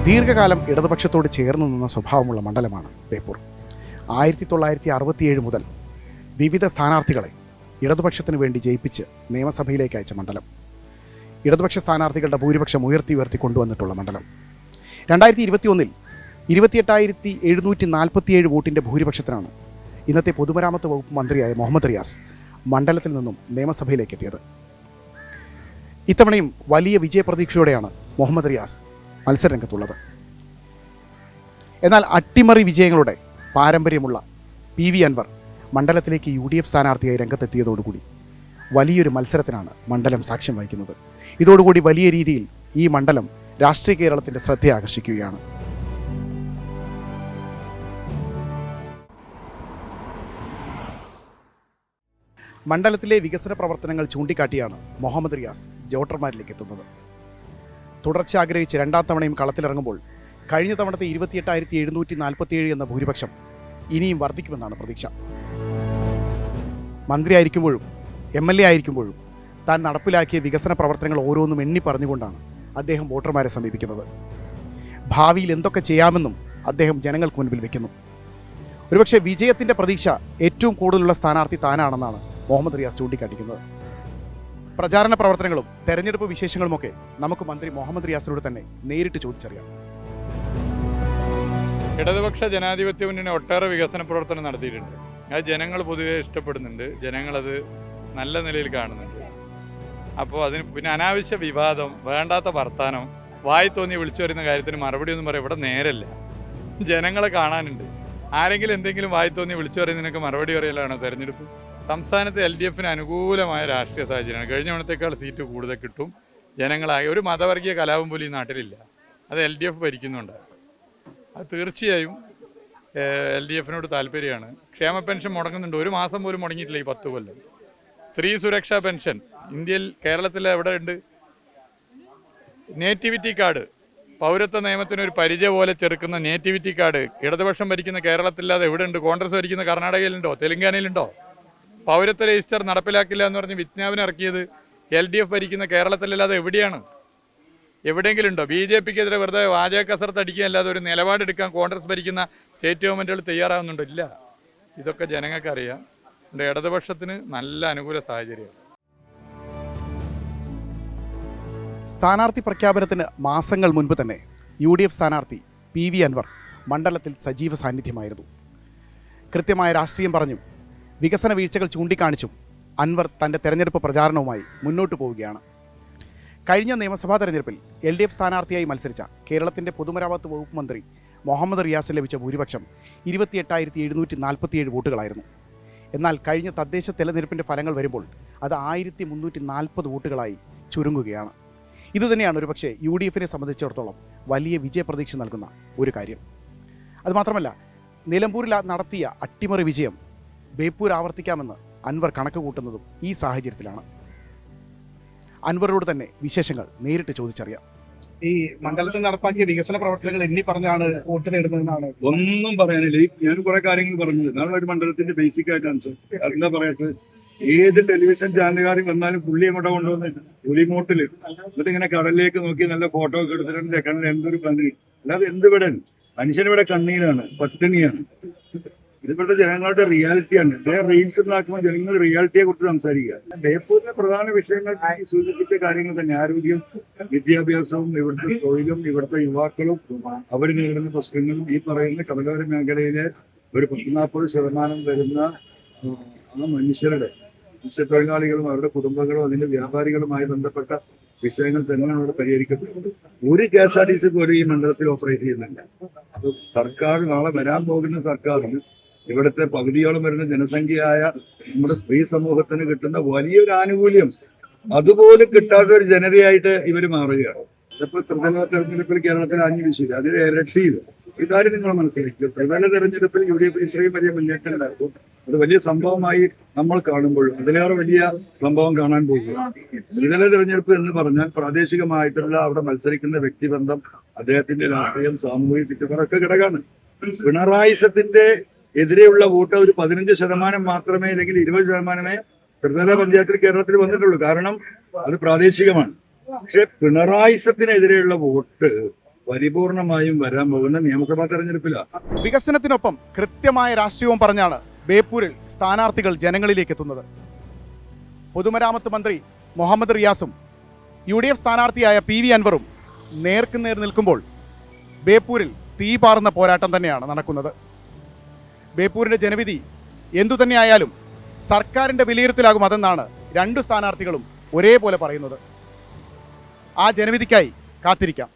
ദീർഘകാലം ഇടതുപക്ഷത്തോട് ചേർന്ന് നിന്ന സ്വഭാവമുള്ള മണ്ഡലമാണ് ബേപ്പൂർ. 1967 മുതൽ വിവിധ സ്ഥാനാർത്ഥികളെ ഇടതുപക്ഷത്തിന് വേണ്ടി ജയിപ്പിച്ച് നിയമസഭയിലേക്ക് അയച്ച മണ്ഡലം. ഇടതുപക്ഷ സ്ഥാനാർത്ഥികളുടെ ഭൂരിപക്ഷം ഉയർത്തി കൊണ്ടുവന്നിട്ടുള്ള മണ്ഡലം. 2021 28,747 വോട്ടിൻ്റെ ഭൂരിപക്ഷത്തിനാണ് ഇന്നത്തെ പൊതുമരാമത്ത് വകുപ്പ് മന്ത്രിയായ മുഹമ്മദ് റിയാസ് മണ്ഡലത്തിൽ നിന്നും നിയമസഭയിലേക്ക് എത്തിയത്. ഇത്തവണയും വലിയ വിജയപ്രതീക്ഷയോടെയാണ് മുഹമ്മദ് റിയാസ് മത്സരരംഗത്തുള്ളത്. എന്നാൽ അട്ടിമറി വിജയങ്ങളുടെ പാരമ്പര്യമുള്ള PV അൻവർ മണ്ഡലത്തിലേക്ക് UDF സ്ഥാനാർത്ഥിയായി രംഗത്തെത്തിയതോടുകൂടി വലിയൊരു മത്സരത്തിനാണ് മണ്ഡലം സാക്ഷ്യം വഹിക്കുന്നത്. ഇതോടുകൂടി വലിയ രീതിയിൽ ഈ മണ്ഡലം രാഷ്ട്രീയ കേരളത്തിൻ്റെ ശ്രദ്ധ ആകർഷിക്കുകയാണ്. മണ്ഡലത്തിലെ വികസന പ്രവർത്തനങ്ങൾ ചൂണ്ടിക്കാട്ടിയാണ് മുഹമ്മദ് റിയാസ് വോട്ടർമാരിലേക്ക് എത്തുന്നത്. തുടർച്ച ആഗ്രഹിച്ച് രണ്ടാം തവണയും കളത്തിലിറങ്ങുമ്പോൾ കഴിഞ്ഞ തവണത്തെ 28,747 എന്ന ഭൂരിപക്ഷം ഇനിയും വർദ്ധിക്കുമെന്നാണ് പ്രതീക്ഷ. മന്ത്രിയായിരിക്കുമ്പോഴും MLA ആയിരിക്കുമ്പോഴും താൻ നടപ്പിലാക്കിയ വികസന പ്രവർത്തനങ്ങൾ ഓരോന്നും എണ്ണി പറഞ്ഞുകൊണ്ടാണ് അദ്ദേഹം വോട്ടർമാരെ സമീപിക്കുന്നത്. ഭാവിയിൽ എന്തൊക്കെ ചെയ്യാമെന്നും അദ്ദേഹം ജനങ്ങൾക്ക് മുൻപിൽ വയ്ക്കുന്നു. ഒരുപക്ഷെ വിജയത്തിൻ്റെ പ്രതീക്ഷ ഏറ്റവും കൂടുതലുള്ള സ്ഥാനാർത്ഥി താനാണെന്നാണ് മുഹമ്മദ് റിയാസ് ചൂണ്ടിക്കാട്ടിക്കുന്നത്. പ്രചാരണ പ്രവർത്തനങ്ങളും തെരഞ്ഞെടുപ്പ് വിശേഷങ്ങളുമൊക്കെ നമുക്ക് മന്ത്രി മുഹമ്മദ് റിയാസിനോട് തന്നെ നേരിട്ട് ചോദിച്ചറിയാം. ഇടതുപക്ഷ ജനാധിപത്യ മുന്നണി ഒട്ടേറെ വികസന പ്രവർത്തനം നടത്തിയിട്ടുണ്ട്. അത് ജനങ്ങൾ പൊതുവെ ഇഷ്ടപ്പെടുന്നുണ്ട്, ജനങ്ങളത് നല്ല നിലയിൽ കാണുന്നുണ്ട്. അപ്പോൾ അതിന് പിന്നെ അനാവശ്യ വിവാദം, വേണ്ടാത്ത വർത്താനം, വായി തോന്നി വിളിച്ചു വരുന്ന കാര്യത്തിന് മറുപടി ഒന്നും പറയാം ഇവിടെ നേരല്ല. ജനങ്ങളെ കാണാനുണ്ട്. ആരെങ്കിലും എന്തെങ്കിലും വായി തോന്നി വിളിച്ചു പറയുന്നതിനൊക്കെ മറുപടി പറയലാണോ തെരഞ്ഞെടുപ്പ്? സംസ്ഥാനത്ത് LDFന് അനുകൂലമായ രാഷ്ട്രീയ സാഹചര്യമാണ്. കഴിഞ്ഞ തവണത്തേക്കാൾ സീറ്റ് കൂടുതൽ കിട്ടും. ജനങ്ങളായി ഒരു മതവർഗീയ കലാപം പോലും ഈ നാട്ടിലില്ല. അത് LDF ഭരിക്കുന്നുണ്ട്. അത് തീർച്ചയായും LDFനോട് താല്പര്യമാണ്. ക്ഷേമ പെൻഷൻ മുടങ്ങുന്നുണ്ട്. ഒരു മാസം പോലും മുടങ്ങിയിട്ടില്ല ഈ 10 കൊല്ലം. സ്ത്രീ സുരക്ഷാ പെൻഷൻ ഇന്ത്യയിൽ കേരളത്തിൽ എവിടെ ഉണ്ട്? നേറ്റിവിറ്റി കാർഡ്, പൗരത്വ നിയമത്തിന് ഒരു പരിചയ പോലെ ചെറുക്കുന്ന നേറ്റിവിറ്റി കാർഡ് ഇടതുപക്ഷം ഭരിക്കുന്ന കേരളത്തില്ലാതെ എവിടെ ഉണ്ട്? കോൺഗ്രസ് ഭരിക്കുന്ന കർണാടകയിലുണ്ടോ? തെലങ്കാനയിലുണ്ടോ? പൗരത്വ രജിസ്റ്റർ നടപ്പിലാക്കില്ല എന്ന് പറഞ്ഞ് വിജ്ഞാപനം ഇറക്കിയത് LDF ഭരിക്കുന്ന കേരളത്തിലല്ലാതെ എവിടെയാണ്? എവിടെയെങ്കിലും ഉണ്ടോ? BJPക്കെതിരെ വെറുതെ വാചക കസർത്ത് അടിക്കുക അല്ലാതെ ഒരു നിലപാടെടുക്കാൻ കോൺഗ്രസ് ഭരിക്കുന്ന സ്റ്റേറ്റ് ഗവൺമെൻറ്റുകൾ തയ്യാറാവുന്നുണ്ടോ? ഇല്ല. ഇതൊക്കെ ജനങ്ങൾക്കറിയാം. ഇടതുപക്ഷത്തിന് നല്ല അനുകൂല സാഹചര്യമാണ്. സ്ഥാനാർത്ഥി പ്രഖ്യാപനത്തിന് മാസങ്ങൾ മുൻപ് തന്നെ UDF സ്ഥാനാർത്ഥി PV അൻവർ മണ്ഡലത്തിൽ സജീവ സാന്നിധ്യമായിരുന്നു. കൃത്യമായ രാഷ്ട്രീയം പറഞ്ഞും വികസന വീഴ്ചകൾ ചൂണ്ടിക്കാണിച്ചും അൻവർ തൻ്റെ തെരഞ്ഞെടുപ്പ് പ്രചാരണവുമായി മുന്നോട്ട് പോവുകയാണ്. കഴിഞ്ഞ നിയമസഭാ തെരഞ്ഞെടുപ്പിൽ LDF സ്ഥാനാർത്ഥിയായി മത്സരിച്ച കേരളത്തിൻ്റെ പൊതുമരാമത്ത് വകുപ്പ് മന്ത്രി മുഹമ്മദ് റിയാസിന് ലഭിച്ച ഭൂരിപക്ഷം 28,747 വോട്ടുകളായിരുന്നു. എന്നാൽ കഴിഞ്ഞ തദ്ദേശ തെരഞ്ഞെടുപ്പിൻ്റെ ഫലങ്ങൾ വരുമ്പോൾ അത് 1,340 വോട്ടുകളായി ചുരുങ്ങുകയാണ്. ഇതുതന്നെയാണ് ഒരുപക്ഷെ UDFനെ സംബന്ധിച്ചിടത്തോളം വലിയ വിജയപ്രതീക്ഷ നൽകുന്ന ഒരു കാര്യം. അതുമാത്രമല്ല, നിലമ്പൂരിൽ നടത്തിയ അട്ടിമറി വിജയം ബേപ്പൂർ ആവർത്തിക്കാമെന്ന് അൻവർ കണക്ക് കൂട്ടുന്നതും ഈ സാഹചര്യത്തിലാണ്. അൻവറോട് തന്നെ വിശേഷങ്ങൾ നേരിട്ട് ചോദിച്ചറിയാം. ഈ മണ്ഡലത്തിൽ നടപ്പാക്കിയ വികസന പ്രവർത്തനങ്ങൾ എണ്ണി പറഞ്ഞാണ് വോട്ട് നേടുന്നതെന്നാണ്. ഒന്നും പറയാനില്ല. ഞാൻ കുറെ കാര്യങ്ങൾ പറഞ്ഞത് നമ്മളൊരു മണ്ഡലത്തിന്റെ ബേസിക് ആയിട്ടാണ്. എന്താ പറയാത്തത്? ഏത് ടെലിവിഷൻ ചാനലുകാരിൽ വന്നാലും പുള്ളി എങ്ങോട്ടാ കൊണ്ടുവന്ന് പുലിമോട്ടില് എന്നിട്ട് ഇങ്ങനെ കടലിലേക്ക് നോക്കി നല്ല ഫോട്ടോ ഒക്കെ എടുത്തിട്ടുണ്ട്. കണ്ണിൽ എന്തൊരു പന്നി. അല്ലാതെ എന്ത് വിടൻ മനുഷ്യനിവിടെ കണ്ണീരാണ്, പട്ടിണിയാണ്. ഇതിപ്പോഴത്തെ ജനങ്ങളുടെ റിയാലിറ്റിയാണ്. റീൽസ് ഉണ്ടാക്കുമ്പോൾ ജനങ്ങൾ റിയാലിറ്റിയെ കുറിച്ച് സംസാരിക്കുക. ബേപ്പൂരിലെ പ്രധാന വിഷയങ്ങൾ സൂചിപ്പിച്ച കാര്യങ്ങൾ തന്നെ. ആരോഗ്യം, വിദ്യാഭ്യാസവും, ഇവിടുത്തെ തൊഴിലും, ഇവിടുത്തെ യുവാക്കളും അവർ നേരിടുന്ന പ്രശ്നങ്ങളും, ഈ പറയുന്ന കടലോര മേഖലയിലെ ഒരു 40% വരുന്ന ആ മത്സ്യത്തൊഴിലാളികളും അവരുടെ കുടുംബങ്ങളും അതിന്റെ വ്യാപാരികളുമായി ബന്ധപ്പെട്ട വിഷയങ്ങൾ തന്നെയാണ് അവിടെ പരിഹരിക്കപ്പെടുന്നത്. ഒരു KSRTC പോലും ഈ മണ്ഡലത്തിൽ ഓപ്പറേറ്റ് ചെയ്യുന്നില്ല. സർക്കാർ, നാളെ വരാൻ പോകുന്ന സർക്കാരിന് ഇവിടുത്തെ പകുതിയോളം വരുന്ന ജനസംഖ്യയായ നമ്മുടെ സ്ത്രീ സമൂഹത്തിന് കിട്ടുന്ന വലിയൊരു ആനുകൂല്യം അതുപോലും കിട്ടാത്ത ഒരു ജനതയായിട്ട് ഇവർ മാറുകയാണ്. ഇപ്പൊ ത്രിതല തെരഞ്ഞെടുപ്പിൽ കേരളത്തിൽ 5 വിഷയം, അതിൽ ഇരട്ടിയിൽ ഇക്കാര്യം നിങ്ങൾ മനസ്സിലാക്കുക. ത്രിതല തെരഞ്ഞെടുപ്പിൽ UDF ഇത്രയും വലിയ മുന്നേറ്റം ഉണ്ടാക്കും. ഒരു വലിയ സംഭവമായി നമ്മൾ കാണുമ്പോഴും അതിലേറെ വലിയ സംഭവം കാണാൻ പോകുക. ത്രിതല തെരഞ്ഞെടുപ്പ് എന്ന് പറഞ്ഞാൽ പ്രാദേശികമായിട്ടുള്ള അവിടെ മത്സരിക്കുന്ന വ്യക്തിബന്ധം, അദ്ദേഹത്തിന്റെ രാഷ്ട്രീയം, സാമൂഹിക ചുറ്റുപാടൊക്കെ ഘടകമാണ്. പിണറായിസത്തിന്റെ എതിരെയുള്ള വോട്ട് ഒരു 15% മാത്രമേ, അല്ലെങ്കിൽ 20% ത്രിതല പഞ്ചായത്തിൽ കേരളത്തിൽ വന്നിട്ടുള്ളൂ. കാരണം അത് പ്രാദേശികമാണ്. പക്ഷെ പിണറായിസത്തിനെതിരെയുള്ള വോട്ട് പരിപൂർണമായും വരാൻ പോകുന്ന നിയമസഭാ തെരഞ്ഞെടുപ്പിലാണ്. വികസനത്തിനൊപ്പം കൃത്യമായ രാഷ്ട്രീയവും പറഞ്ഞാണ് ബേപ്പൂരിൽ സ്ഥാനാർത്ഥികൾ ജനങ്ങളിലേക്ക് എത്തുന്നത്. പൊതുമരാമത്ത് മന്ത്രി മുഹമ്മദ് റിയാസും UDF സ്ഥാനാർത്ഥിയായ PV അൻവറും നേർക്കുനേർ നിൽക്കുമ്പോൾ ബേപ്പൂരിൽ തീപാറുന്ന പോരാട്ടം തന്നെയാണ് നടക്കുന്നത്. ബേപ്പൂരിൻ്റെ ജനവിധി എന്തുതന്നെയായാലും സർക്കാരിൻ്റെ വിലയിരുത്തലാകും അതെന്നാണ് രണ്ടു സ്ഥാനാർത്ഥികളും ഒരേപോലെ പറയുന്നത്. ആ ജനവിധിക്കായി കാത്തിരിക്കാം.